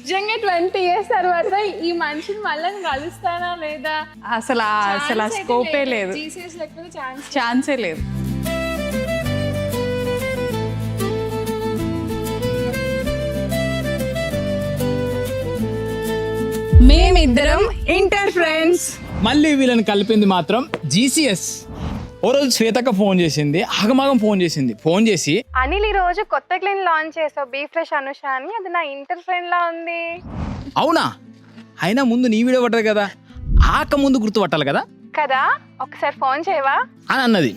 నిజంగా 20 years తర్వాత ఈ మనిషిని మళ్ళీ కలుస్తానా లేదా అసలు స్కోపే లేదు, జీసస్ లేకపోతే ఛాన్సే లేదు. మేమిద్దరం ఇంటర్ ఫ్రెండ్స్. మళ్ళీ వీళ్ళని కలిపింది మాత్రం జీసీఎస్. ఓ రోజు శ్వేతక్క ఫోన్ చేసింది, ఆగమాగం ఫోన్ చేసి అనిల్ ఈ రోజు కొత్త క్లీన్ లాంచ్ చేసావు బీ ఫ్రెష్ అనుష అని, అది నా ఇంటర్ ఫ్రెండ్ లా ఉంది. అవునా, అయినా ముందు నీ వీడియో పట్టదు కదా, ముందు గుర్తుపట్టాలి కదా కదా, ఒకసారి ఫోన్ చేయవా అని అన్నది.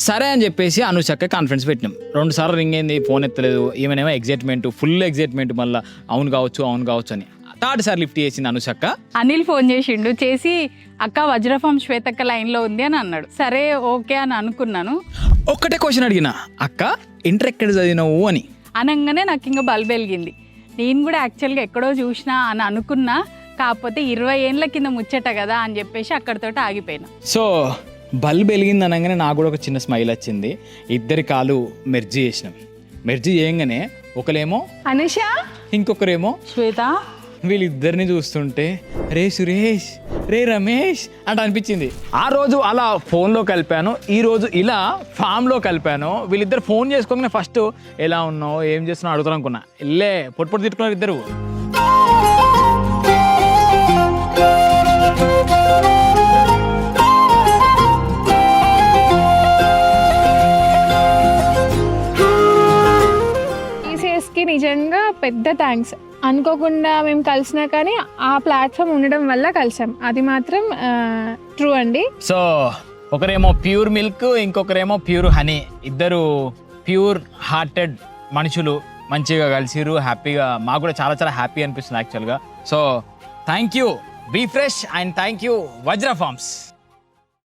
సరే అని చెప్పేసి అనుషక్క కాన్ఫరెన్స్ పెట్టినాం. 2 సార్లు రింగ్ అయింది, ఫోన్ ఎత్తలేదు. ఏమైనా ఎగ్జైట్మెంట్, ఫుల్ ఎగ్జైట్మెంట్, మళ్ళీ అవును కావచ్చు అని 3rd సారి లిఫ్ట్ చేసింది అనుషక్క. అనిల్ ఫోన్ చేసి అక్క వజ్రఫామ్ శ్వేతక్క లైన్ లో ఉంది అని అన్నాడు. సరే ఓకే అని అనుకున్నాను. ఒక్కటే క్వశ్చన్ అడిగిన, అక్క ఇంటర్ ఎక్కడ చదివినావు అని అనగానే నాకు ఇంకా బల్బ్ వెలిగింది. నేను కూడా యాక్చువల్గా ఎక్కడో చూసినా అని అనుకున్నా, కాకపోతే 20 ఏళ్ళ కింద ముచ్చట కదా అని చెప్పేసి అక్కడితోటి ఆగిపోయినా. సో బల్బ్ వెలిగింది అనగానే నాకు కూడా ఒక చిన్న స్మైల్ వచ్చింది. ఇద్దరి కాలు మెర్జీ చేసినాం. మెర్జీ చేయగానే ఒకరేమో అనుష, ఇంకొకరేమో శ్వేత. వీళ్ళిద్దరిని చూస్తుంటే రే సురేష్, రే రమేష్ అంటే అనిపించింది. ఆ రోజు అలా ఫోన్లో కలిపాను, ఈ రోజు ఇలా ఫామ్లో కలిపాను. వీళ్ళిద్దరు ఫోన్ చేసుకోగానే ఫస్ట్ ఎలా ఉన్నావు, ఏం చేస్తున్నావు అడుగుతాను అనుకున్నా. ఇల్లే పొట్టు తిట్టుకున్నారు ఇద్దరు. కి నిజంగా పెద్ద థ్యాంక్స్. అనుకోకుండా మేము కలిసినా కానీ ఆ ప్లాట్ఫామ్ ఉండడం వల్ల కలిసాం, అది మాత్రం ట్రూ అండి. సో ఒకరేమో ప్యూర్ మిల్క్, ఇంకొకరేమో ప్యూర్ హనీ. ఇద్దరు ప్యూర్ హార్టెడ్ మనుషులు మంచిగా కలిసిరు, హ్యాపీగా. మాకు కూడా చాలా చాలా హ్యాపీ అనిపిస్తుంది యాక్చువల్గా. So thank you Be Fresh and thank you Vajra forms.